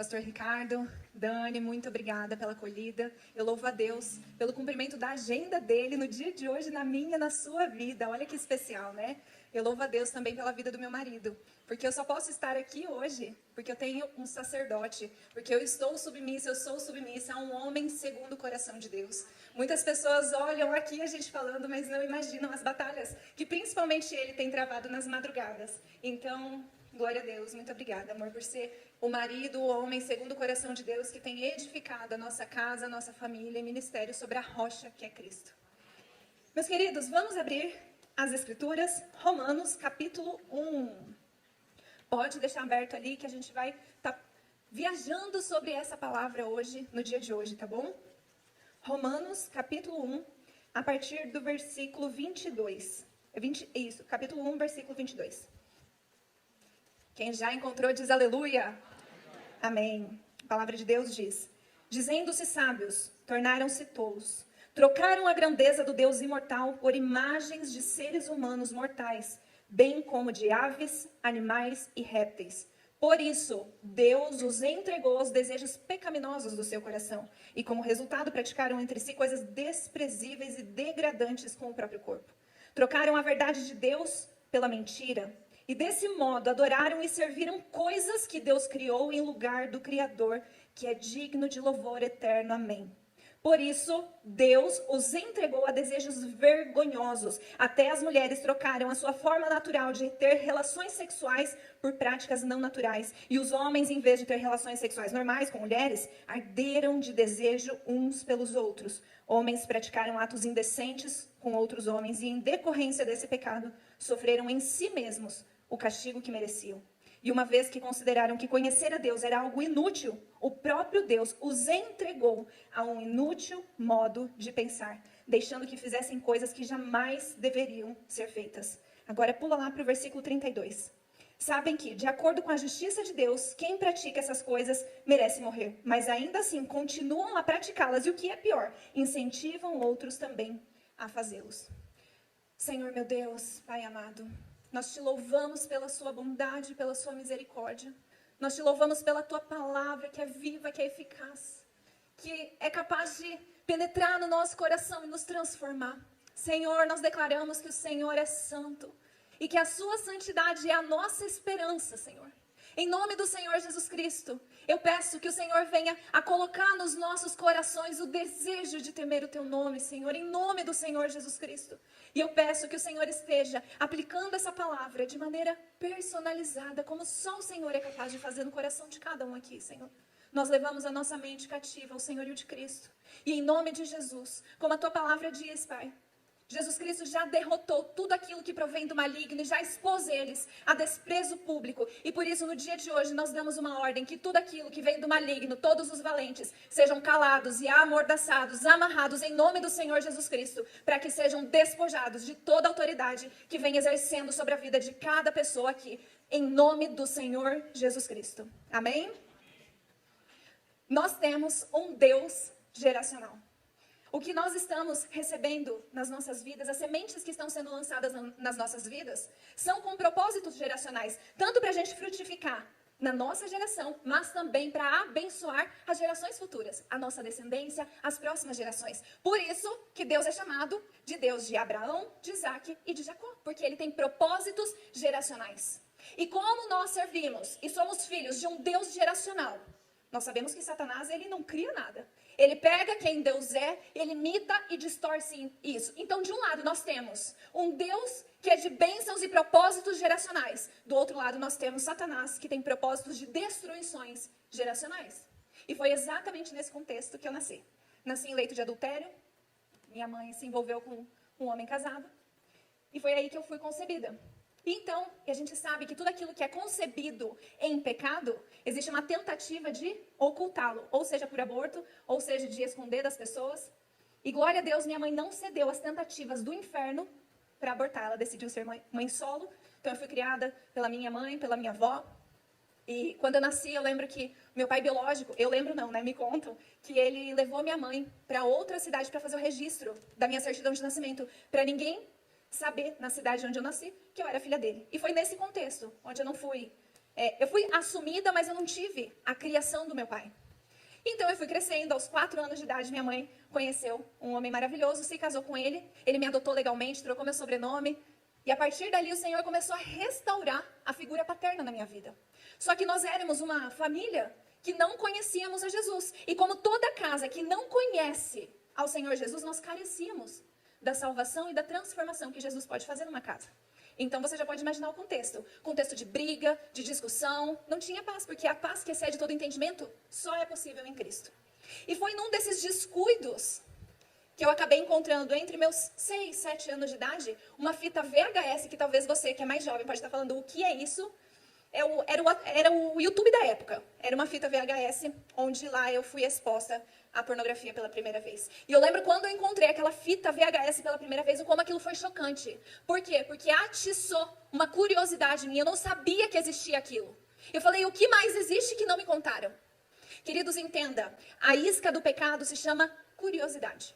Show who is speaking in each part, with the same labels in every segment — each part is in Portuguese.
Speaker 1: Pastor Ricardo, Dani, muito obrigada pela acolhida. Eu louvo a Deus pelo cumprimento da agenda dele no dia de hoje, na minha, na sua vida. Olha que especial, né? Eu louvo a Deus também pela vida do meu marido, porque eu só posso estar aqui hoje porque eu tenho um sacerdote, porque eu sou submissa a um homem segundo o coração de Deus. Muitas pessoas olham aqui a gente falando, mas não imaginam as batalhas que principalmente ele tem travado nas madrugadas. Então, glória a Deus, muito obrigada, amor, por ser o marido, o homem segundo o coração de Deus que tem edificado a nossa casa, a nossa família e ministério sobre a rocha que é Cristo. Meus queridos, vamos abrir as Escrituras, Romanos capítulo 1. Pode deixar aberto ali que a gente vai estar viajando sobre essa palavra hoje, no dia de hoje, tá bom? Romanos capítulo 1, a partir do versículo 22. Capítulo 1, versículo 22. Quem já encontrou diz aleluia. Amém. A palavra de Deus diz: dizendo-se sábios, tornaram-se tolos. Trocaram a grandeza do Deus imortal por imagens de seres humanos mortais, bem como de aves, animais e répteis. Por isso, Deus os entregou aos desejos pecaminosos do seu coração, e como resultado praticaram entre si coisas desprezíveis e degradantes com o próprio corpo. Trocaram a verdade de Deus pela mentira, e desse modo adoraram e serviram coisas que Deus criou em lugar do Criador, que é digno de louvor eterno. Amém. Por isso, Deus os entregou a desejos vergonhosos. Até as mulheres trocaram a sua forma natural de ter relações sexuais por práticas não naturais. E os homens, em vez de ter relações sexuais normais com mulheres, arderam de desejo uns pelos outros. Homens praticaram atos indecentes com outros homens e, em decorrência desse pecado, sofreram em si mesmos o castigo que mereciam. E uma vez que consideraram que conhecer a Deus era algo inútil, o próprio Deus os entregou a um inútil modo de pensar, deixando que fizessem coisas que jamais deveriam ser feitas. Agora pula lá para o versículo 32. Sabem que, de acordo com a justiça de Deus, quem pratica essas coisas merece morrer, mas ainda assim continuam a praticá-las e, o que é pior, incentivam outros também a fazê-los. Senhor meu Deus, Pai amado, nós te louvamos pela sua bondade, pela sua misericórdia. Nós te louvamos pela tua palavra que é viva, que é eficaz, que é capaz de penetrar no nosso coração e nos transformar. Senhor, nós declaramos que o Senhor é santo e que a sua santidade é a nossa esperança, Senhor. Em nome do Senhor Jesus Cristo, eu peço que o Senhor venha a colocar nos nossos corações o desejo de temer o teu nome, Senhor, em nome do Senhor Jesus Cristo. E eu peço que o Senhor esteja aplicando essa palavra de maneira personalizada, como só o Senhor é capaz de fazer no coração de cada um aqui, Senhor. Nós levamos a nossa mente cativa ao senhorio de Cristo. E em nome de Jesus, como a tua palavra diz, Pai, Jesus Cristo já derrotou tudo aquilo que provém do maligno e já expôs eles a desprezo público. E por isso, no dia de hoje, nós damos uma ordem que tudo aquilo que vem do maligno, todos os valentes, sejam calados e amordaçados, amarrados em nome do Senhor Jesus Cristo, para que sejam despojados de toda autoridade que vem exercendo sobre a vida de cada pessoa aqui, em nome do Senhor Jesus Cristo. Amém? Nós temos um Deus geracional. O que nós estamos recebendo nas nossas vidas, as sementes que estão sendo lançadas nas nossas vidas, são com propósitos geracionais, tanto para a gente frutificar na nossa geração, mas também para abençoar as gerações futuras, a nossa descendência, as próximas gerações. Por isso que Deus é chamado de Deus de Abraão, de Isaac e de Jacó, porque ele tem propósitos geracionais. E como nós servimos e somos filhos de um Deus geracional, nós sabemos que Satanás, ele não cria nada. Ele pega quem Deus é, ele imita e distorce isso. Então, de um lado, nós temos um Deus que é de bênçãos e propósitos geracionais. Do outro lado, nós temos Satanás, que tem propósitos de destruições geracionais. E foi exatamente nesse contexto que eu nasci. Nasci em leito de adultério. Minha mãe se envolveu com um homem casado. E foi aí que eu fui concebida. Então, a gente sabe que tudo aquilo que é concebido em pecado, existe uma tentativa de ocultá-lo, ou seja, por aborto, ou seja, de esconder das pessoas. E glória a Deus, minha mãe não cedeu às tentativas do inferno para abortar. Ela decidiu ser mãe solo. Então, eu fui criada pela minha mãe, pela minha avó. E quando eu nasci, eu lembro que meu pai biológico, eu lembro não, né, me contam, que ele levou minha mãe para outra cidade para fazer o registro da minha certidão de nascimento, para ninguém saber, na cidade onde eu nasci, que eu era filha dele. E foi nesse contexto, onde eu não fui Eu fui assumida, mas eu não tive a criação do meu pai. Então eu fui crescendo, aos 4 anos de idade, minha mãe conheceu um homem maravilhoso, se casou com ele, ele me adotou legalmente, trocou meu sobrenome, e a partir dali o Senhor começou a restaurar a figura paterna na minha vida. Só que nós éramos uma família que não conhecíamos a Jesus, e como toda casa que não conhece ao Senhor Jesus, nós carecíamos da salvação e da transformação que Jesus pode fazer numa casa. Então você já pode imaginar o contexto. Contexto de briga, de discussão. Não tinha paz, porque a paz que excede todo entendimento só é possível em Cristo. E foi num desses descuidos que eu acabei encontrando entre meus 6, 7 anos de idade, uma fita VHS, que talvez você que é mais jovem pode estar falando o que é isso. Era o YouTube da época. Era uma fita VHS, onde lá eu fui exposta à pornografia pela primeira vez. E eu lembro quando eu encontrei aquela fita VHS pela primeira vez, o como aquilo foi chocante. Por quê? Porque atiçou uma curiosidade minha. Eu não sabia que existia aquilo. Eu falei, o que mais existe que não me contaram? Queridos, entenda, a isca do pecado se chama curiosidade.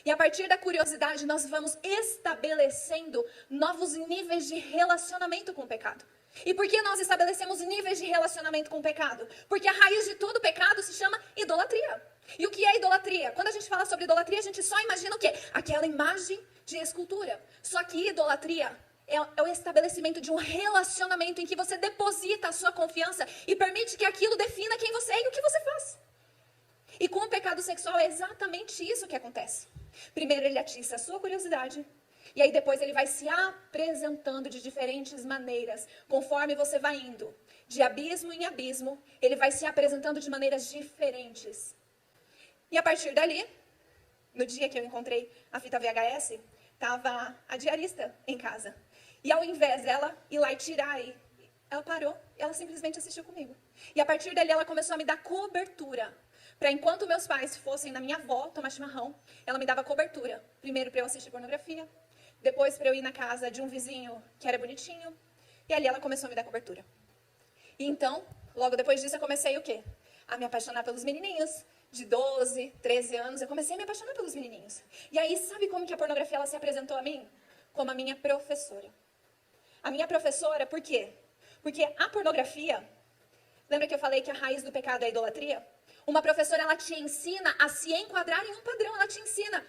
Speaker 1: E a partir da curiosidade, nós vamos estabelecendo novos níveis de relacionamento com o pecado. E por que nós estabelecemos níveis de relacionamento com o pecado? Porque a raiz de todo pecado se chama idolatria. E o que é idolatria? Quando a gente fala sobre idolatria, a gente só imagina o quê? Aquela imagem de escultura. Só que idolatria é o estabelecimento de um relacionamento em que você deposita a sua confiança e permite que aquilo defina quem você é e o que você faz. E com o pecado sexual é exatamente isso que acontece. Primeiro ele atiça a sua curiosidade, e aí depois ele vai se apresentando de diferentes maneiras, conforme você vai indo. De abismo em abismo, ele vai se apresentando de maneiras diferentes. E a partir dali, no dia que eu encontrei a fita VHS, estava a diarista em casa. E ao invés dela ir lá e tirar, ela parou, ela simplesmente assistiu comigo. E a partir dali ela começou a me dar cobertura. Para enquanto meus pais fossem na minha avó tomar chimarrão, ela me dava cobertura. Primeiro para eu assistir pornografia, depois para eu ir na casa de um vizinho que era bonitinho, e ali ela começou a me dar cobertura. E então, logo depois disso, eu comecei o quê? A me apaixonar pelos menininhos. De 12, 13 anos, eu comecei a me apaixonar pelos menininhos. E aí, sabe como que a pornografia ela se apresentou a mim? Como a minha professora. A minha professora, por quê? Porque a pornografia, lembra que eu falei que a raiz do pecado é a idolatria? Uma professora, ela te ensina a se enquadrar em um padrão, ela te ensina.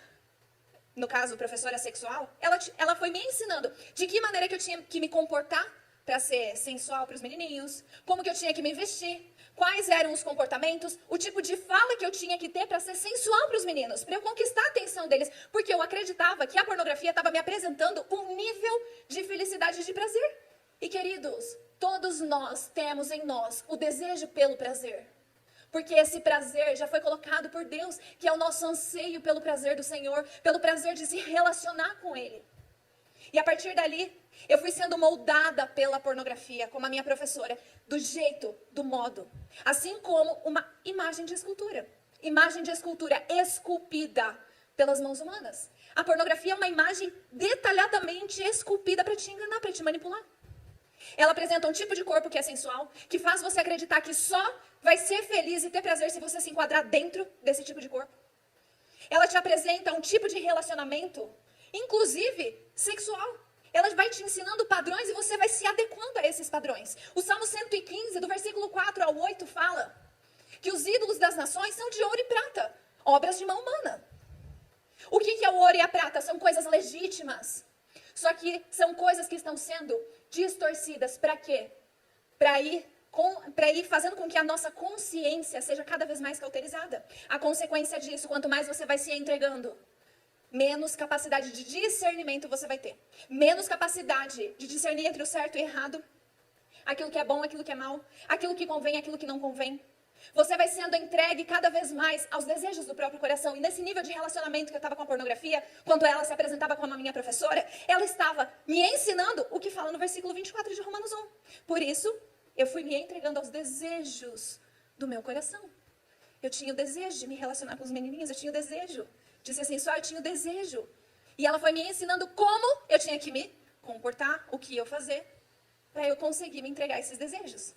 Speaker 1: No caso, professora sexual, ela foi me ensinando de que maneira que eu tinha que me comportar para ser sensual para os menininhos, como que eu tinha que me vestir, quais eram os comportamentos, o tipo de fala que eu tinha que ter para ser sensual para os meninos, para eu conquistar a atenção deles, porque eu acreditava que a pornografia estava me apresentando um nível de felicidade e de prazer. E queridos, todos nós temos em nós o desejo pelo prazer. Porque esse prazer já foi colocado por Deus, que é o nosso anseio pelo prazer do Senhor, pelo prazer de se relacionar com Ele. E a partir dali, eu fui sendo moldada pela pornografia, como a minha professora, do jeito, do modo. Assim como uma imagem de escultura. Imagem de escultura esculpida pelas mãos humanas. A pornografia é uma imagem detalhadamente esculpida para te enganar, para te manipular. Ela apresenta um tipo de corpo que é sensual, que faz você acreditar que só vai ser feliz e ter prazer se você se enquadrar dentro desse tipo de corpo. Ela te apresenta um tipo de relacionamento, inclusive sexual. Ela vai te ensinando padrões e você vai se adequando a esses padrões. O Salmo 115, do versículo 4 ao 8, fala que os ídolos das nações são de ouro e prata, obras de mão humana. O que é o ouro e a prata? São coisas legítimas. Só que são coisas que estão sendo distorcidas. Para quê? Para ir fazendo com que a nossa consciência seja cada vez mais cauterizada. A consequência disso, quanto mais você vai se entregando, menos capacidade de discernimento você vai ter. Menos capacidade de discernir entre o certo e o errado. Aquilo que é bom, aquilo que é mal. Aquilo que convém, aquilo que não convém. Você vai sendo entregue cada vez mais aos desejos do próprio coração. E nesse nível de relacionamento que eu estava com a pornografia, quando ela se apresentava como a minha professora, ela estava me ensinando o que fala no versículo 24 de Romanos 1. Por isso, eu fui me entregando aos desejos do meu coração. Eu tinha o desejo de me relacionar com os menininhos, eu tinha o desejo de ser sensual, eu tinha o desejo. E ela foi me ensinando como eu tinha que me comportar, o que eu fazer, para eu conseguir me entregar a esses desejos.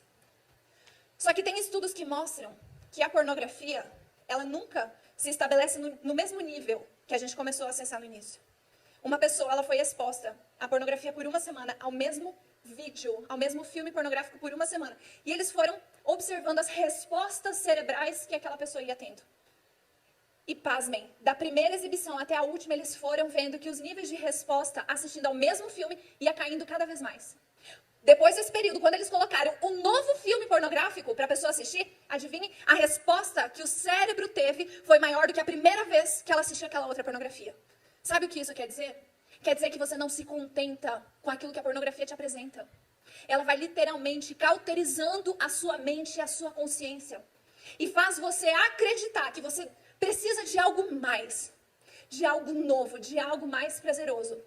Speaker 1: Só que tem estudos que mostram que a pornografia, ela nunca se estabelece no mesmo nível que a gente começou a acessar no início. Uma pessoa, ela foi exposta à pornografia por uma semana ao mesmo vídeo, ao mesmo filme pornográfico por uma semana. E eles foram observando as respostas cerebrais que aquela pessoa ia tendo. E pasmem, da primeira exibição até a última, eles foram vendo que os níveis de resposta assistindo ao mesmo filme ia caindo cada vez mais. Depois desse período, quando eles colocaram um novo filme pornográfico para a pessoa assistir, adivinhem, a resposta que o cérebro teve foi maior do que a primeira vez que ela assistiu aquela outra pornografia. Sabe o que isso quer dizer? Quer dizer que você não se contenta com aquilo que a pornografia te apresenta. Ela vai literalmente cauterizando a sua mente e a sua consciência. E faz você acreditar que você precisa de algo mais, de algo novo, de algo mais prazeroso.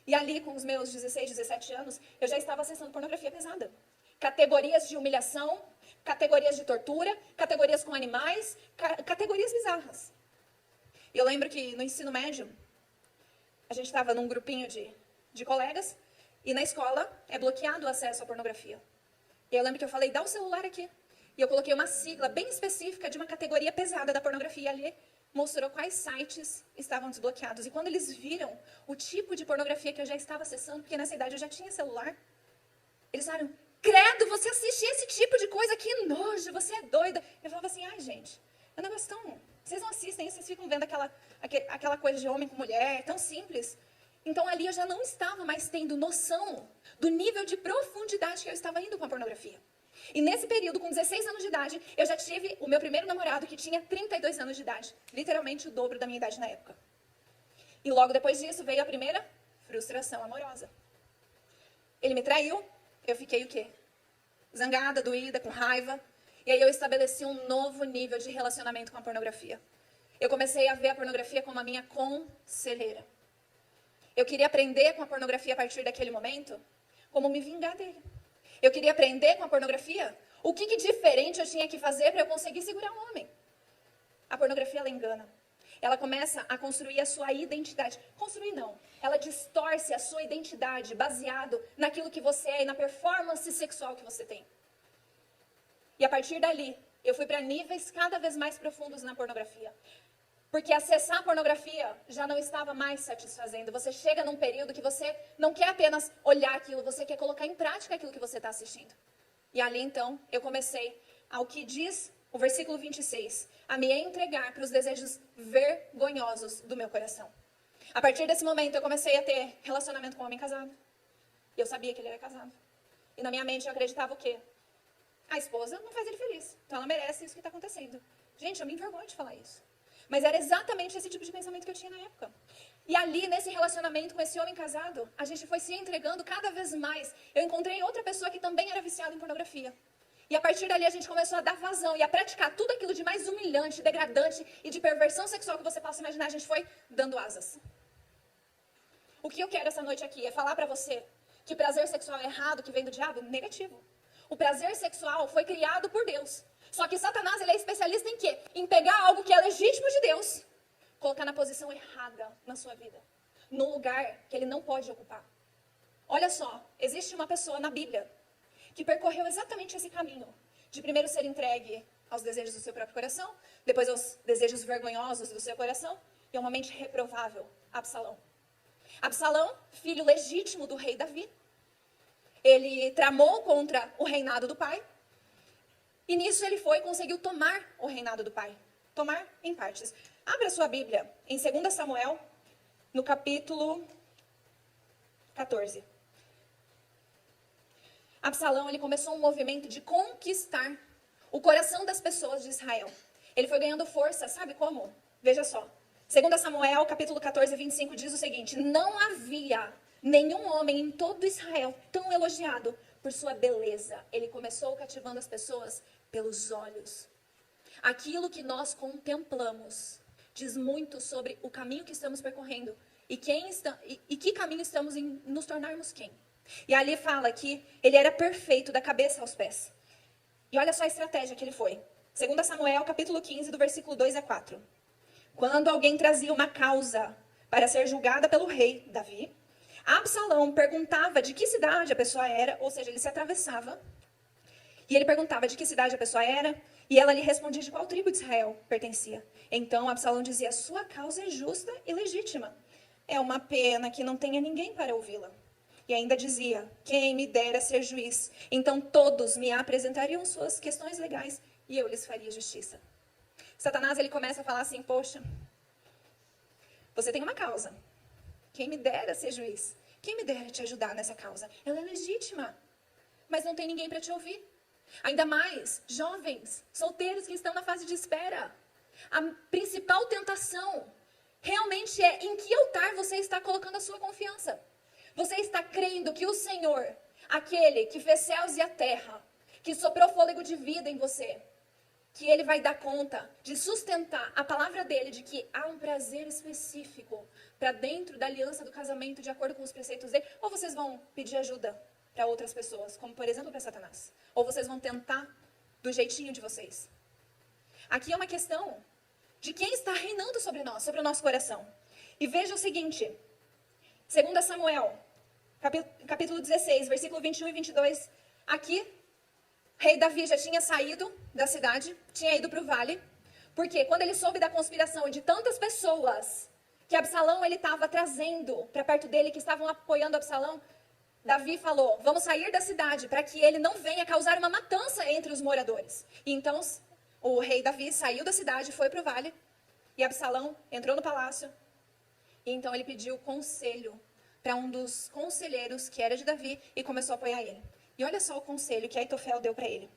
Speaker 1: E ali, com os meus 16, 17 anos, eu já estava acessando pornografia pesada. Categorias de humilhação, categorias de tortura, categorias com animais, categorias bizarras. E eu lembro que no ensino médio, a gente estava num grupinho de colegas, e na escola é bloqueado o acesso à pornografia. E eu lembro que eu falei, dá o celular aqui. E eu coloquei uma sigla bem específica de uma categoria pesada da pornografia. E ali mostrou quais sites estavam desbloqueados. E quando eles viram o tipo de pornografia que eu já estava acessando, porque nessa idade eu já tinha celular, eles falaram, credo, você assiste esse tipo de coisa, que nojo, você é doida. Eu falava assim, ai gente, é um negócio tão... Vocês não assistem isso, vocês ficam vendo aquela coisa de homem com mulher, tão simples. Então ali eu já não estava mais tendo noção do nível de profundidade que eu estava indo com a pornografia. E nesse período, com 16 anos de idade, eu já tive o meu primeiro namorado que tinha 32 anos de idade. Literalmente o dobro da minha idade na época. E logo depois disso veio a primeira frustração amorosa. Ele me traiu, eu fiquei o quê? Zangada, doída, com raiva. E aí eu estabeleci um novo nível de relacionamento com a pornografia. Eu comecei a ver a pornografia como a minha conselheira. Eu queria aprender com a pornografia a partir daquele momento como me vingar dele. Eu queria aprender com a pornografia o que diferente eu tinha que fazer para eu conseguir segurar um homem. A pornografia, ela engana. Ela começa a construir a sua identidade. Construir não. Ela distorce a sua identidade baseado naquilo que você é e na performance sexual que você tem. E a partir dali, eu fui para níveis cada vez mais profundos na pornografia. Porque acessar a pornografia já não estava mais satisfazendo. Você chega num período que você não quer apenas olhar aquilo, você quer colocar em prática aquilo que você está assistindo. E ali, então, eu comecei ao que diz o versículo 26, a me entregar para os desejos vergonhosos do meu coração. A partir desse momento, eu comecei a ter relacionamento com um homem casado. E eu sabia que ele era casado. E na minha mente eu acreditava o quê? A esposa não faz ele feliz, então ela merece isso que está acontecendo. Gente, eu me envergonho de falar isso. Mas era exatamente esse tipo de pensamento que eu tinha na época. E ali, nesse relacionamento com esse homem casado, a gente foi se entregando cada vez mais. Eu encontrei outra pessoa que também era viciada em pornografia. E a partir dali a gente começou a dar vazão e a praticar tudo aquilo de mais humilhante, degradante e de perversão sexual que você possa imaginar. A gente foi dando asas. O que eu quero essa noite aqui é falar pra você que prazer sexual é errado, que vem do diabo, negativo. O prazer sexual foi criado por Deus. Só que Satanás, ele é especialista em quê? Em pegar algo que é legítimo de Deus, colocar na posição errada na sua vida, num lugar que ele não pode ocupar. Olha só, existe uma pessoa na Bíblia que percorreu exatamente esse caminho, de primeiro ser entregue aos desejos do seu próprio coração, depois aos desejos vergonhosos do seu coração, e a uma mente reprovável, Absalão. Absalão, filho legítimo do rei Davi, ele tramou contra o reinado do pai, e nisso ele foi e conseguiu tomar o reinado do pai. Tomar em partes. Abra sua Bíblia em 2 Samuel, no capítulo 14. Absalão, ele começou um movimento de conquistar o coração das pessoas de Israel. Ele foi ganhando força, sabe como? Veja só. 2 Samuel, capítulo 14, 25, diz o seguinte: não havia nenhum homem em todo Israel tão elogiado por sua beleza. Ele começou cativando as pessoas pelos olhos. Aquilo que nós contemplamos diz muito sobre o caminho que estamos percorrendo e que caminho estamos em nos tornarmos quem. E ali fala que ele era perfeito da cabeça aos pés. E olha só a estratégia que ele foi. 2 Samuel, capítulo 15, do versículo 2 a 4. Quando alguém trazia uma causa para ser julgada pelo rei Davi, Absalão perguntava de que cidade a pessoa era, ou seja, ele se atravessava, e ele perguntava de que cidade a pessoa era, e ela lhe respondia de qual tribo de Israel pertencia. Então Absalão dizia: sua causa é justa e legítima. É uma pena que não tenha ninguém para ouvi-la. E ainda dizia: quem me dera ser juiz. Então todos me apresentariam suas questões legais e eu lhes faria justiça. Satanás, ele começa a falar assim: poxa, você tem uma causa. Quem me dera ser juiz. Quem me dera te ajudar nessa causa. Ela é legítima, mas não tem ninguém para te ouvir. Ainda mais jovens, solteiros que estão na fase de espera. A principal tentação realmente é em que altar você está colocando a sua confiança. Você está crendo que o Senhor, aquele que fez céus e a terra, que soprou fôlego de vida em você, que Ele vai dar conta de sustentar a palavra dele, de que há um prazer específico para dentro da aliança do casamento, de acordo com os preceitos dele, ou vocês vão pedir ajuda para outras pessoas, como por exemplo para Satanás, ou vocês vão tentar do jeitinho de vocês. Aqui é uma questão de quem está reinando sobre nós, sobre o nosso coração. E veja o seguinte, 2 Samuel, capítulo 16, versículo 21 e 22, aqui, rei Davi já tinha saído da cidade, tinha ido para o vale, porque quando ele soube da conspiração de tantas pessoas que Absalão ele estava trazendo para perto dele, que estavam apoiando Absalão, Davi falou: vamos sair da cidade para que ele não venha causar uma matança entre os moradores. E então o rei Davi saiu da cidade, foi para o vale, e Absalão entrou no palácio, e então ele pediu conselho para um dos conselheiros que era de Davi e começou a apoiar ele. E olha só o conselho que Aitofel deu para ele.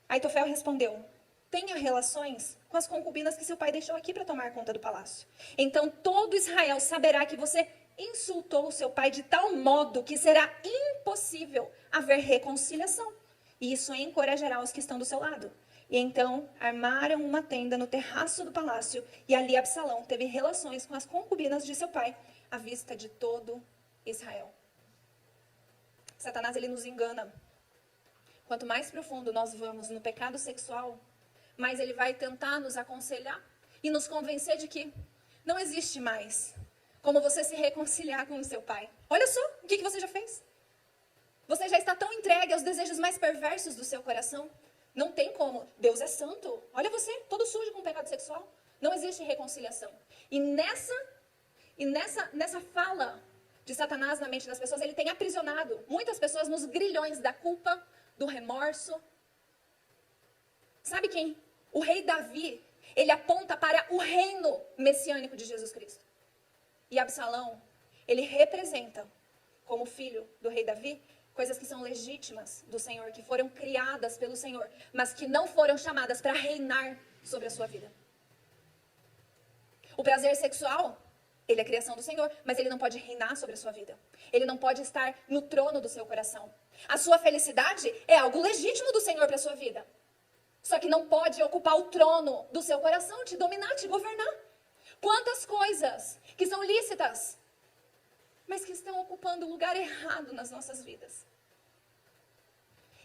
Speaker 1: Aitofel respondeu: tenha relações com as concubinas que seu pai deixou aqui para tomar conta do palácio. Então todo Israel saberá que você insultou o seu pai de tal modo que será impossível haver reconciliação. E isso encorajará os que estão do seu lado. E então armaram uma tenda no terraço do palácio, e ali Absalão teve relações com as concubinas de seu pai, à vista de todo Israel. Satanás, ele nos engana. Quanto mais profundo nós vamos no pecado sexual, mais ele vai tentar nos aconselhar e nos convencer de que não existe mais como você se reconciliar com o seu pai. Olha só o que você já fez. Você já está tão entregue aos desejos mais perversos do seu coração. Não tem como. Deus é santo. Olha você, todo sujo com pecado sexual. Não existe reconciliação. E nessa fala de Satanás na mente das pessoas, ele tem aprisionado muitas pessoas nos grilhões da culpa, do remorso. Sabe quem? O rei Davi, ele aponta para o reino messiânico de Jesus Cristo. E Absalão, ele representa, como filho do rei Davi, coisas que são legítimas do Senhor, que foram criadas pelo Senhor, mas que não foram chamadas para reinar sobre a sua vida. O prazer sexual, ele é criação do Senhor, mas ele não pode reinar sobre a sua vida. Ele não pode estar no trono do seu coração. A sua felicidade é algo legítimo do Senhor para a sua vida. Só que não pode ocupar o trono do seu coração, te dominar, te governar. Quantas coisas que são lícitas, mas que estão ocupando o lugar errado nas nossas vidas.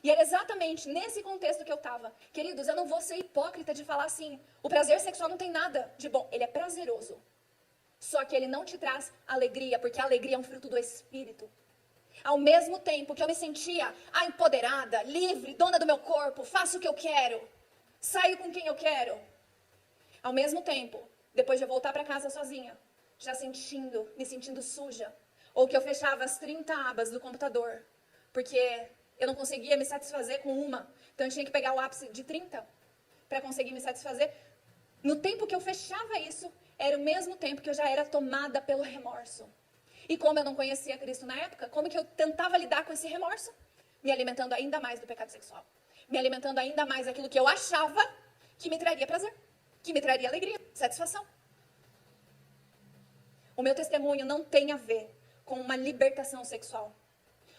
Speaker 1: E era exatamente nesse contexto que eu estava. Queridos, eu não vou ser hipócrita de falar assim, o prazer sexual não tem nada de bom. Ele é prazeroso. Só que ele não te traz alegria, porque a alegria é um fruto do Espírito. Ao mesmo tempo que eu me sentia empoderada, livre, dona do meu corpo, faço o que eu quero, saio com quem eu quero. Ao mesmo tempo, depois de eu voltar para casa sozinha, já me sentindo suja, ou que eu fechava as 30 abas do computador, porque eu não conseguia me satisfazer com uma, então eu tinha que pegar o ápice de 30 para conseguir me satisfazer. No tempo que eu fechava isso, era o mesmo tempo que eu já era tomada pelo remorso. E como eu não conhecia Cristo na época, como que eu tentava lidar com esse remorso? Me alimentando ainda mais do pecado sexual. Me alimentando ainda mais daquilo que eu achava que me traria prazer, que me traria alegria, satisfação. O meu testemunho não tem a ver com uma libertação sexual.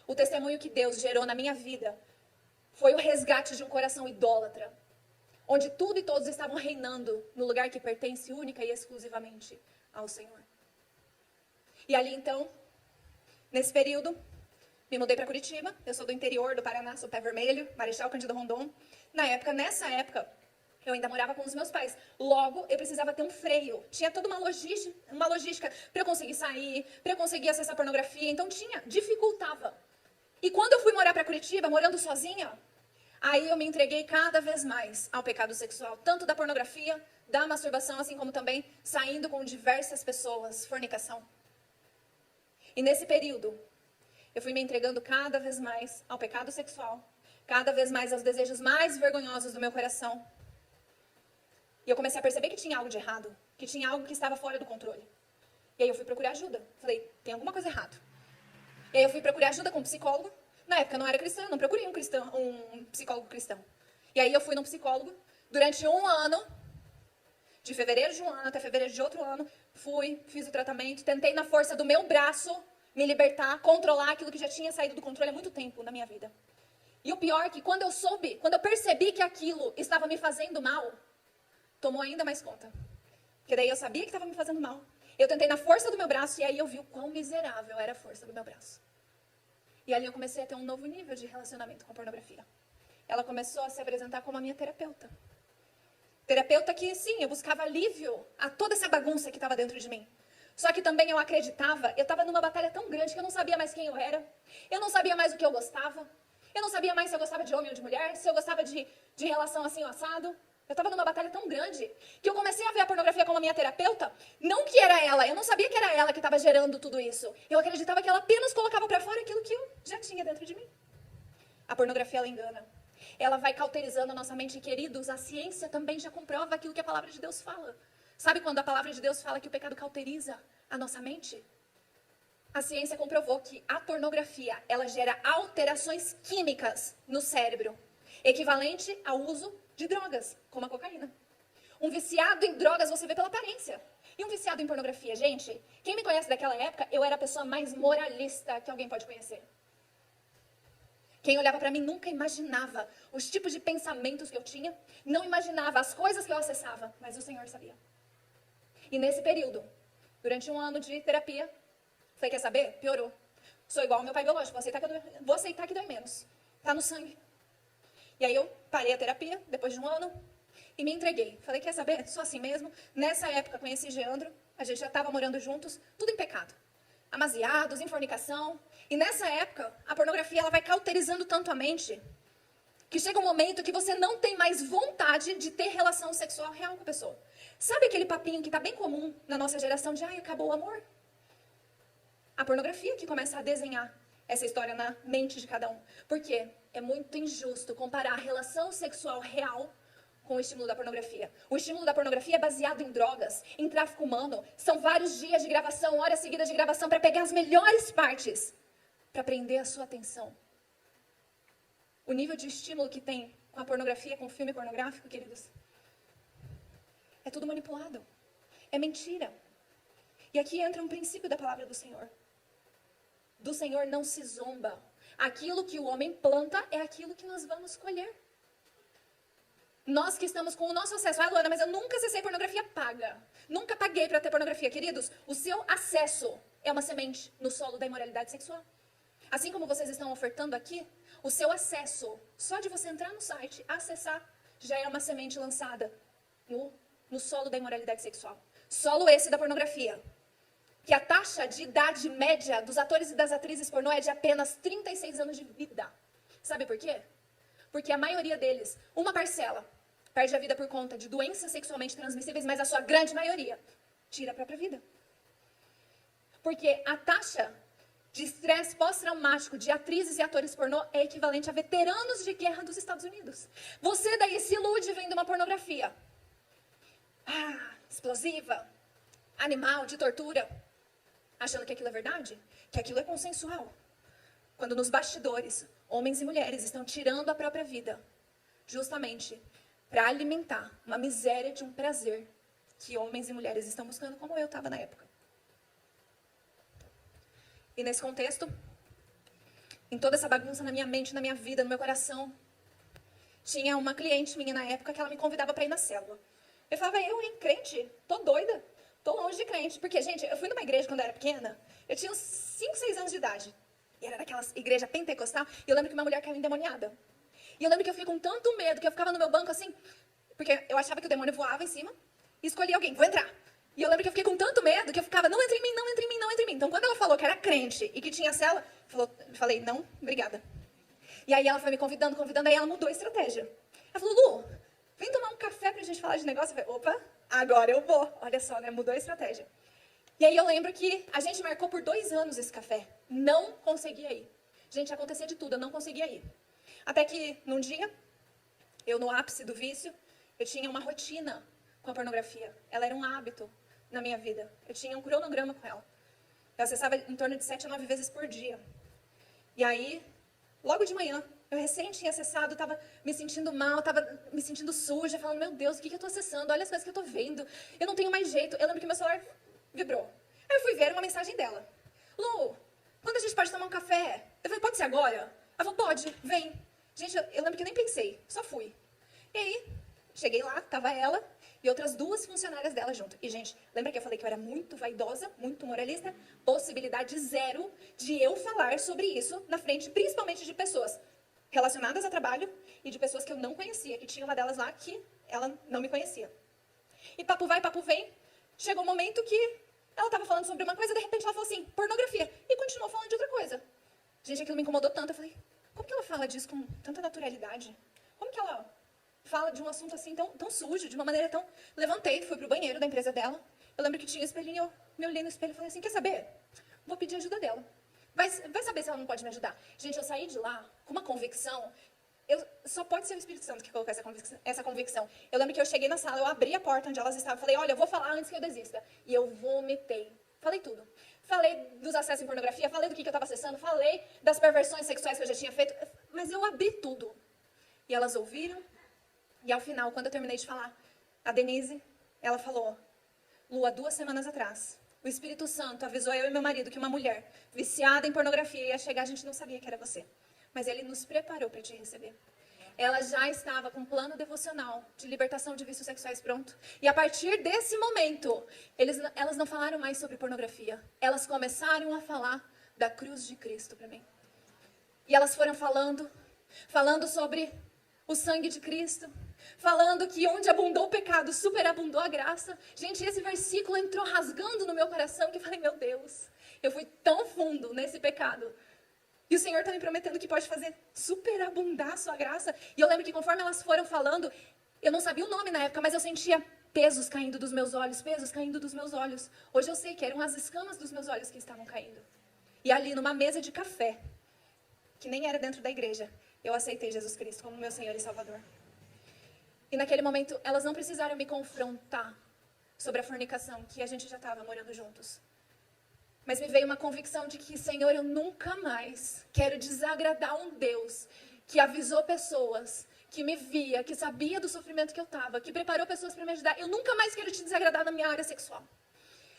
Speaker 1: O testemunho que Deus gerou na minha vida foi o resgate de um coração idólatra, onde tudo e todos estavam reinando no lugar que pertence única e exclusivamente ao Senhor. E ali então, nesse período, me mudei para Curitiba. Eu sou do interior do Paraná, sou Pé Vermelho, Marechal Cândido Rondon. Nessa época, eu ainda morava com os meus pais. Logo, eu precisava ter um freio. Tinha toda uma logística para eu conseguir sair, para eu conseguir acessar pornografia. Então dificultava. E quando eu fui morar para Curitiba, morando sozinha, aí eu me entreguei cada vez mais ao pecado sexual. Tanto da pornografia, da masturbação, assim como também saindo com diversas pessoas, fornicação. E nesse período, eu fui me entregando cada vez mais ao pecado sexual, cada vez mais aos desejos mais vergonhosos do meu coração. E eu comecei a perceber que tinha algo de errado, que tinha algo que estava fora do controle. E aí eu fui procurar ajuda. Falei, tem alguma coisa errada. E aí eu fui procurar ajuda com um psicólogo. Na época eu não era cristã, não procurei um psicólogo cristão. E aí eu fui num psicólogo durante um ano, de fevereiro de um ano até fevereiro de outro ano, fiz o tratamento, tentei na força do meu braço me libertar, controlar aquilo que já tinha saído do controle há muito tempo na minha vida. E o pior é que quando eu percebi que aquilo estava me fazendo mal, tomou ainda mais conta. Porque daí eu sabia que estava me fazendo mal. Eu tentei na força do meu braço e aí eu vi o quão miserável era a força do meu braço. E ali eu comecei a ter um novo nível de relacionamento com a pornografia. Ela começou a se apresentar como a minha terapeuta. Terapeuta que, sim, eu buscava alívio a toda essa bagunça que estava dentro de mim. Só que também eu acreditava, eu estava numa batalha tão grande que eu não sabia mais quem eu era. Eu não sabia mais o que eu gostava. Eu não sabia mais se eu gostava de homem ou de mulher, se eu gostava de relação assim ou assado. Eu estava numa batalha tão grande que eu comecei a ver a pornografia como a minha terapeuta. Não que era ela, eu não sabia que era ela que estava gerando tudo isso. Eu acreditava que ela apenas colocava para fora aquilo que eu já tinha dentro de mim. A pornografia, ela engana. Ela vai cauterizando a nossa mente. E, queridos, a ciência também já comprova aquilo que a palavra de Deus fala. Sabe quando a palavra de Deus fala que o pecado cauteriza a nossa mente? A ciência comprovou que a pornografia, ela gera alterações químicas no cérebro, equivalente ao uso de drogas, como a cocaína. Um viciado em drogas você vê pela aparência. E um viciado em pornografia, gente, quem me conhece daquela época, eu era a pessoa mais moralista que alguém pode conhecer. Quem olhava para mim nunca imaginava os tipos de pensamentos que eu tinha, não imaginava as coisas que eu acessava, mas o Senhor sabia. E nesse período, durante um ano de terapia, falei, quer saber? Piorou. Sou igual ao meu pai biológico, vou aceitar que dói menos. Tá no sangue. E aí eu parei a terapia, depois de um ano, e me entreguei. Falei, quer saber? Sou assim mesmo. Nessa época conheci Geandro, a gente já estava morando juntos, tudo em pecado. Amaziados, em fornicação. E nessa época, a pornografia ela vai cauterizando tanto a mente, que chega um momento que você não tem mais vontade de ter relação sexual real com a pessoa. Sabe aquele papinho que está bem comum na nossa geração de, ai, acabou o amor? A pornografia que começa a desenhar essa história na mente de cada um. Por quê? É muito injusto comparar a relação sexual real com o estímulo da pornografia. O estímulo da pornografia é baseado em drogas, em tráfico humano. São vários dias de gravação, horas seguidas de gravação para pegar as melhores partes, para prender a sua atenção. O nível de estímulo que tem com a pornografia, com o filme pornográfico, queridos, é tudo manipulado. É mentira. E aqui entra um princípio da palavra do Senhor. Do Senhor não se zomba. Aquilo que o homem planta é aquilo que nós vamos colher. Nós que estamos com o nosso acesso. Ah, Luana, mas eu nunca acessei pornografia paga. Nunca paguei para ter pornografia. Queridos, o seu acesso é uma semente no solo da imoralidade sexual. Assim como vocês estão ofertando aqui, o seu acesso, só de você entrar no site, acessar, já é uma semente lançada no solo da imoralidade sexual. Solo esse da pornografia. Que a taxa de idade média dos atores e das atrizes pornô é de apenas 36 anos de vida. Sabe por quê? Porque a maioria deles, uma parcela, perde a vida por conta de doenças sexualmente transmissíveis, mas a sua grande maioria tira a própria vida. Porque a taxa de estresse pós-traumático de atrizes e atores pornô é equivalente a veteranos de guerra dos Estados Unidos. Você daí se ilude vendo uma pornografia. Explosiva, animal, de tortura, achando que aquilo é verdade, que aquilo é consensual. Quando nos bastidores, homens e mulheres estão tirando a própria vida, justamente para alimentar uma miséria de um prazer que homens e mulheres estão buscando, como eu estava na época. E nesse contexto, em toda essa bagunça na minha mente, na minha vida, no meu coração, tinha uma cliente minha na época que ela me convidava para ir na célula. Eu falava, crente, tô doida, tô longe de crente. Porque, gente, eu fui numa igreja quando eu era pequena, eu tinha uns 5, 6 anos de idade. E era daquelas igreja pentecostal, e eu lembro que uma mulher caiu endemoniada. E eu lembro que eu fiquei com tanto medo, que eu ficava no meu banco assim, porque eu achava que o demônio voava em cima, e escolhi alguém, vou entrar. E eu lembro que eu fiquei com tanto medo, que eu ficava, não entra em mim, não entra em mim, não entra em mim. Então, quando ela falou que era crente e que tinha célula, eu falei, não, obrigada. E aí ela foi me convidando, aí ela mudou a estratégia. Ela falou, Lu, vem tomar um café pra gente falar de negócio. Eu falei, opa, agora eu vou. Olha só, né, mudou a estratégia. E aí eu lembro que a gente marcou por 2 anos esse café. Não conseguia ir. Gente, acontecia de tudo, eu não conseguia ir. Até que, num dia, eu no ápice do vício, eu tinha uma rotina com a pornografia. Ela era um hábito na minha vida. Eu tinha um cronograma com ela. Eu acessava em torno de 7 a 9 vezes por dia. E aí, logo de manhã, eu recém tinha acessado, estava me sentindo mal, estava me sentindo suja, falando, meu Deus, o que eu estou acessando? Olha as coisas que eu estou vendo. Eu não tenho mais jeito. Eu lembro que meu celular vibrou. Aí eu fui ver uma mensagem dela. Lu, quando a gente pode tomar um café? Eu falei, pode ser agora? Ela falou, pode, vem. Gente, eu lembro que nem pensei, só fui. E aí, cheguei lá, tava ela e outras 2 funcionárias dela junto. E, gente, lembra que eu falei que eu era muito vaidosa, muito moralista? Possibilidade zero de eu falar sobre isso na frente, principalmente de pessoas relacionadas a trabalho e de pessoas que eu não conhecia, que tinha uma delas lá que ela não me conhecia. E papo vai, papo vem. Chegou um momento que ela estava falando sobre uma coisa, de repente ela falou assim, pornografia. E continuou falando de outra coisa. Gente, aquilo me incomodou tanto. Eu falei, como que ela fala disso com tanta naturalidade? Como que ela fala de um assunto assim tão sujo, de uma maneira tão... Levantei, fui pro banheiro da empresa dela. Eu lembro que tinha um espelhinho, eu me olhei no espelho e falei assim, quer saber? Vou pedir ajuda dela. Vai saber se ela não pode me ajudar. Gente, eu saí de lá com uma convicção. Só pode ser o Espírito Santo que colocou essa convicção. Eu lembro que eu cheguei na sala, eu abri a porta onde elas estavam. Falei, olha, eu vou falar antes que eu desista. E eu vomitei. Falei tudo. Falei dos acessos em pornografia, falei do que eu estava acessando, falei das perversões sexuais que eu já tinha feito. Mas eu abri tudo. E elas ouviram. E ao final, quando eu terminei de falar, a Denise, ela falou, Lu, há 2 semanas atrás, o Espírito Santo avisou eu e meu marido que uma mulher viciada em pornografia ia chegar, a gente não sabia que era você. Mas ele nos preparou para te receber. Ela já estava com um plano devocional de libertação de vícios sexuais pronto. E a partir desse momento, elas não falaram mais sobre pornografia. Elas começaram a falar da cruz de Cristo para mim. E elas foram falando sobre o sangue de Cristo, falando que onde abundou o pecado, superabundou a graça. Gente, esse versículo entrou rasgando no meu coração que eu falei, meu Deus, eu fui tão fundo nesse pecado. E o Senhor está me prometendo que pode fazer superabundar a sua graça. E eu lembro que conforme elas foram falando, eu não sabia o nome na época, mas eu sentia pesos caindo dos meus olhos, pesos caindo dos meus olhos. Hoje eu sei que eram as escamas dos meus olhos que estavam caindo. E ali numa mesa de café, que nem era dentro da igreja, eu aceitei Jesus Cristo como meu Senhor e Salvador. E naquele momento, elas não precisaram me confrontar sobre a fornicação, que a gente já estava morando juntos. Mas me veio uma convicção de que, Senhor, eu nunca mais quero desagradar um Deus que avisou pessoas, que me via, que sabia do sofrimento que eu estava, que preparou pessoas para me ajudar. Eu nunca mais quero te desagradar na minha área sexual.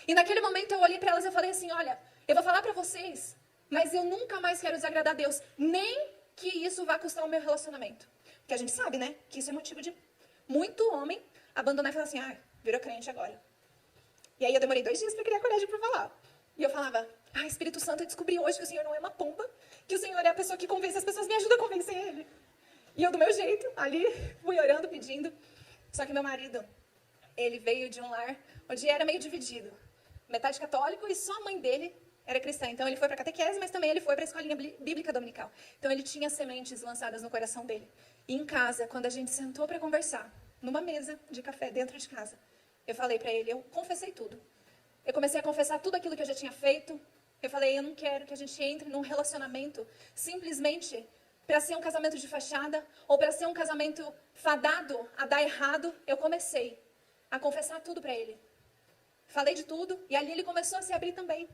Speaker 1: E naquele momento eu olhei para elas e eu falei assim, olha, eu vou falar para vocês, mas eu nunca mais quero desagradar a Deus, nem que isso vá custar o meu relacionamento. Porque a gente sabe, né, que isso é motivo de muito homem abandonar e falar assim, virou crente agora. E aí eu demorei 2 dias para criar coragem para falar. E eu falava, Espírito Santo, eu descobri hoje que o Senhor não é uma pomba, que o Senhor é a pessoa que convence as pessoas, me ajuda a convencer Ele. E eu, do meu jeito, ali, fui orando, pedindo. Só que meu marido, ele veio de um lar onde era meio dividido. Metade católico e só a mãe dele era cristã. Então ele foi para a catequese, mas também ele foi para a escolinha bíblica dominical. Então ele tinha sementes lançadas no coração dele. E em casa, quando a gente sentou para conversar, numa mesa de café dentro de casa, eu falei para ele, eu confessei tudo. Eu comecei a confessar tudo aquilo que eu já tinha feito. Eu falei, eu não quero que a gente entre num relacionamento simplesmente para ser um casamento de fachada ou para ser um casamento fadado a dar errado. Eu comecei a confessar tudo para ele. Falei de tudo e ali ele começou a se abrir também.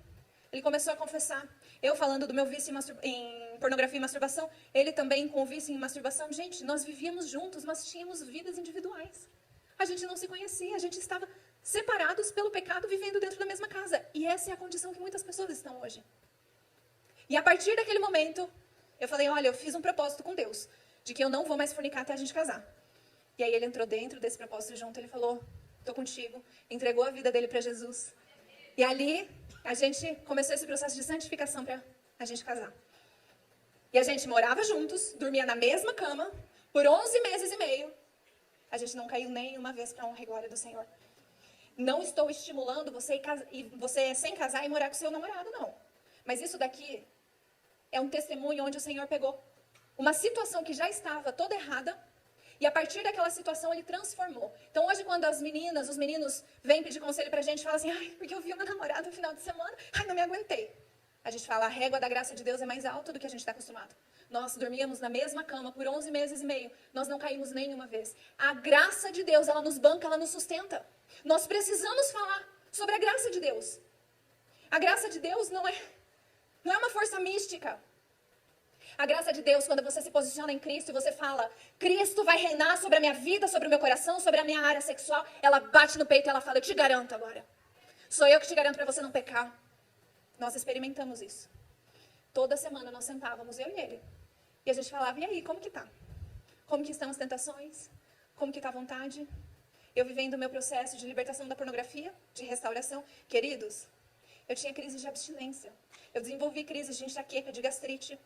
Speaker 1: Ele começou a confessar. Eu falando do meu vício em pornografia e masturbação, ele também com o vício em masturbação. Gente, nós vivíamos juntos, mas tínhamos vidas individuais. A gente não se conhecia, a gente estava separados pelo pecado, vivendo dentro da mesma casa. E essa é a condição que muitas pessoas estão hoje. E a partir daquele momento, eu falei, olha, eu fiz um propósito com Deus, de que eu não vou mais fornicar até a gente casar. E aí ele entrou dentro desse propósito junto, ele falou, estou contigo, entregou a vida dele para Jesus. E ali, a gente começou esse processo de santificação para a gente casar. E a gente morava juntos, dormia na mesma cama, por 11 meses e meio. A gente não caiu nem uma vez para a honra e glória do Senhor. Não estou estimulando você sem casar e morar com seu namorado, não. Mas isso daqui é um testemunho onde o Senhor pegou uma situação que já estava toda errada E a partir daquela situação, ele transformou. Então, hoje, quando as meninas, os meninos vêm pedir conselho pra gente, falam assim, ai, porque eu vi meu namorado no final de semana, ai, não me aguentei. A gente fala, a régua da graça de Deus é mais alta do que a gente está acostumado. Nós dormíamos na mesma cama por 11 meses e meio. Nós não caímos nenhuma vez. A graça de Deus, ela nos banca, ela nos sustenta. Nós precisamos falar sobre a graça de Deus. A graça de Deus não é uma força mística. A graça de Deus, quando você se posiciona em Cristo e você fala, Cristo vai reinar sobre a minha vida, sobre o meu coração, sobre a minha área sexual, ela bate no peito e ela fala, eu te garanto agora. Sou eu que te garanto para você não pecar. Nós experimentamos isso. Toda semana nós sentávamos, eu e ele. E a gente falava, e aí, como que tá? Como que estão as tentações? Como que tá a vontade? Eu vivendo o meu processo de libertação da pornografia, de restauração. Queridos, eu tinha crise de abstinência. Eu desenvolvi crises de enxaqueca, de gastrite.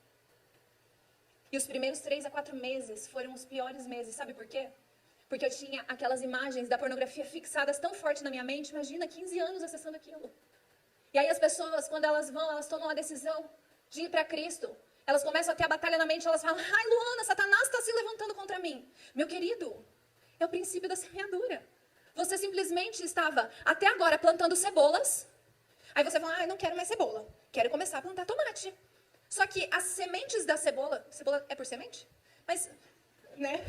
Speaker 1: E os primeiros 3 a 4 meses foram os piores meses. Sabe por quê? Porque eu tinha aquelas imagens da pornografia fixadas tão forte na minha mente. Imagina, 15 anos acessando aquilo. E aí as pessoas, quando elas tomam a decisão de ir para Cristo. Elas começam a ter a batalha na mente. Elas falam, ai Luana, Satanás está se levantando contra mim. Meu querido, é o princípio da semeadura. Você simplesmente estava, até agora, plantando cebolas. Aí você fala, ai, não quero mais cebola. Quero começar a plantar tomate. Só que as sementes da cebola é por semente? Mas, né?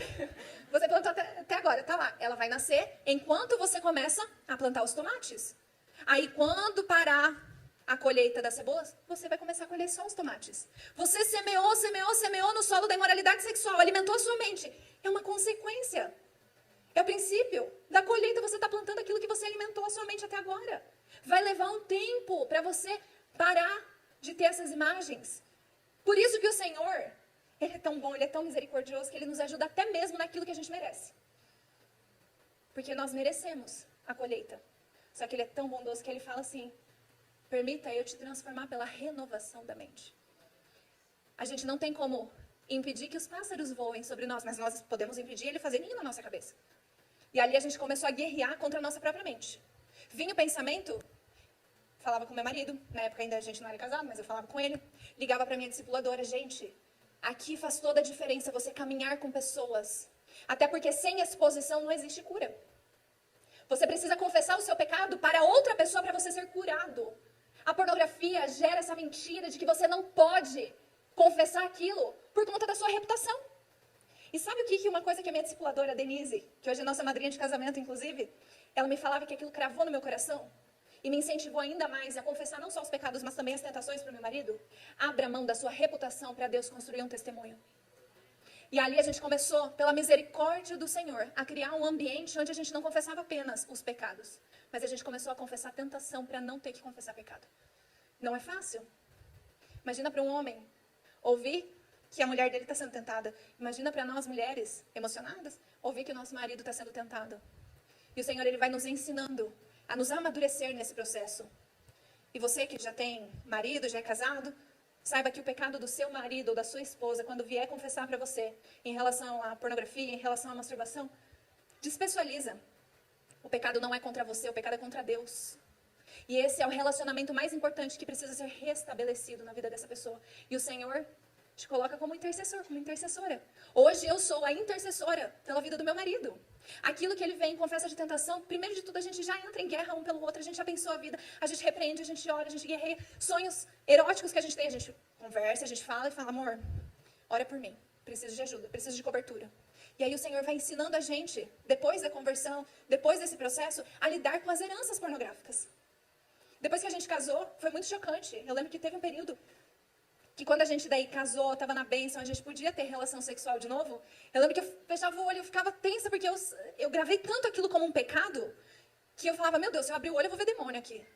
Speaker 1: Você plantou até agora, tá lá. Ela vai nascer enquanto você começa a plantar os tomates. Aí, quando parar a colheita das cebolas, você vai começar a colher só os tomates. Você semeou no solo da imoralidade sexual, alimentou a sua mente. É uma consequência. É o princípio da colheita. Você está plantando aquilo que você alimentou a sua mente até agora. Vai levar um tempo para você parar de ter essas imagens. Por isso que o Senhor, Ele é tão bom, Ele é tão misericordioso, que Ele nos ajuda até mesmo naquilo que a gente merece. Porque nós merecemos a colheita. Só que Ele é tão bondoso que Ele fala assim, permita eu te transformar pela renovação da mente. A gente não tem como impedir que os pássaros voem sobre nós, mas nós podemos impedir Ele fazer ninho na nossa cabeça. E ali a gente começou a guerrear contra a nossa própria mente. Vinha o pensamento, falava com meu marido, na época ainda a gente não era casado, mas eu falava com ele, ligava para minha discipuladora, gente, aqui faz toda a diferença você caminhar com pessoas, até porque sem exposição não existe cura. Você precisa confessar o seu pecado para outra pessoa para você ser curado. A pornografia gera essa mentira de que você não pode confessar aquilo por conta da sua reputação. E sabe o que uma coisa que a minha discipuladora, Denise, que hoje é nossa madrinha de casamento, inclusive, ela me falava que aquilo cravou no meu coração e me incentivou ainda mais a confessar não só os pecados, mas também as tentações para o meu marido? Abra mão da sua reputação para Deus construir um testemunho. E ali a gente começou, pela misericórdia do Senhor, a criar um ambiente onde a gente não confessava apenas os pecados, mas a gente começou a confessar a tentação para não ter que confessar pecado. Não é fácil. Imagina para um homem ouvir que a mulher dele está sendo tentada. Imagina para nós mulheres emocionadas ouvir que o nosso marido está sendo tentado. E o Senhor, Ele vai nos ensinando a nos amadurecer nesse processo. E você que já tem marido, já é casado, saiba que o pecado do seu marido ou da sua esposa, quando vier confessar para você em relação à pornografia, em relação à masturbação, despessoaliza. O pecado não é contra você, o pecado é contra Deus. E esse é o relacionamento mais importante que precisa ser restabelecido na vida dessa pessoa. E o Senhor te coloca como intercessor, como intercessora. Hoje eu sou a intercessora pela vida do meu marido. Aquilo que ele vem, confessa de tentação, primeiro de tudo a gente já entra em guerra um pelo outro, a gente abençoa a vida, a gente repreende, a gente ora, a gente guerreia. Sonhos eróticos que a gente tem, a gente conversa, a gente fala e fala, amor, ora por mim, preciso de ajuda, preciso de cobertura. E aí o Senhor vai ensinando a gente, depois da conversão, depois desse processo, a lidar com as heranças pornográficas. Depois que a gente casou, foi muito chocante. Eu lembro que teve um período que quando a gente daí casou, estava na bênção, a gente podia ter relação sexual de novo. Eu lembro que eu fechava o olho e eu ficava tensa, porque eu gravei tanto aquilo como um pecado, que eu falava, meu Deus, se eu abrir o olho eu vou ver demônio aqui.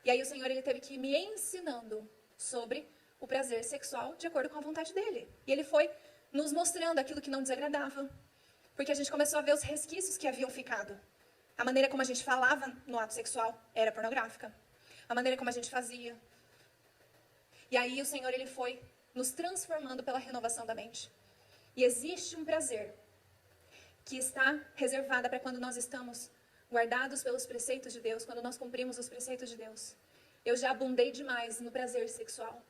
Speaker 1: E aí o Senhor, Ele teve que ir me ensinando sobre o prazer sexual de acordo com a vontade dEle. E Ele foi nos mostrando aquilo que não desagradava, porque a gente começou a ver os resquícios que haviam ficado. A maneira como a gente falava no ato sexual era pornográfica. A maneira como a gente fazia. E aí o Senhor, Ele foi nos transformando pela renovação da mente. E existe um prazer que está reservado para quando nós estamos guardados pelos preceitos de Deus, quando nós cumprimos os preceitos de Deus. Eu já abundei demais no prazer sexual.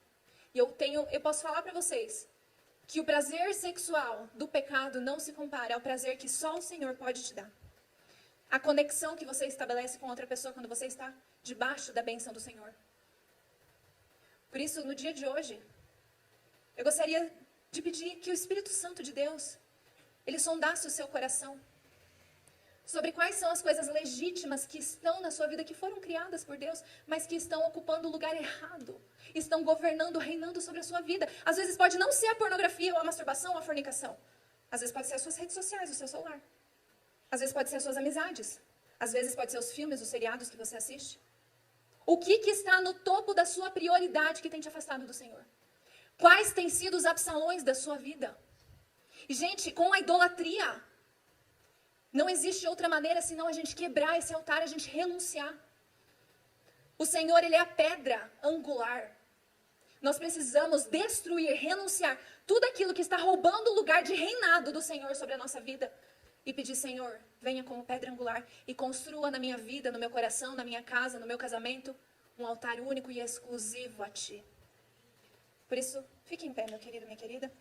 Speaker 1: E eu posso falar para vocês que o prazer sexual do pecado não se compara ao prazer que só o Senhor pode te dar. A conexão que você estabelece com outra pessoa quando você está debaixo da bênção do Senhor. Por isso, no dia de hoje, eu gostaria de pedir que o Espírito Santo de Deus, ele sondasse o seu coração sobre quais são as coisas legítimas que estão na sua vida, que foram criadas por Deus, mas que estão ocupando o lugar errado, estão governando, reinando sobre a sua vida. Às vezes pode não ser a pornografia, ou a masturbação, ou a fornicação. Às vezes pode ser as suas redes sociais, o seu celular. Às vezes pode ser as suas amizades. Às vezes pode ser os filmes, os seriados que você assiste. O que está no topo da sua prioridade que tem te afastado do Senhor? Quais têm sido os absalões da sua vida? E, gente, com a idolatria, não existe outra maneira senão a gente quebrar esse altar, a gente renunciar. O Senhor, ele é a pedra angular. Nós precisamos destruir, renunciar tudo aquilo que está roubando o lugar de reinado do Senhor sobre a nossa vida. E pedir, Senhor, venha como pedra angular e construa na minha vida, no meu coração, na minha casa, no meu casamento, um altar único e exclusivo a Ti. Por isso, fique em pé, meu querido, minha querida.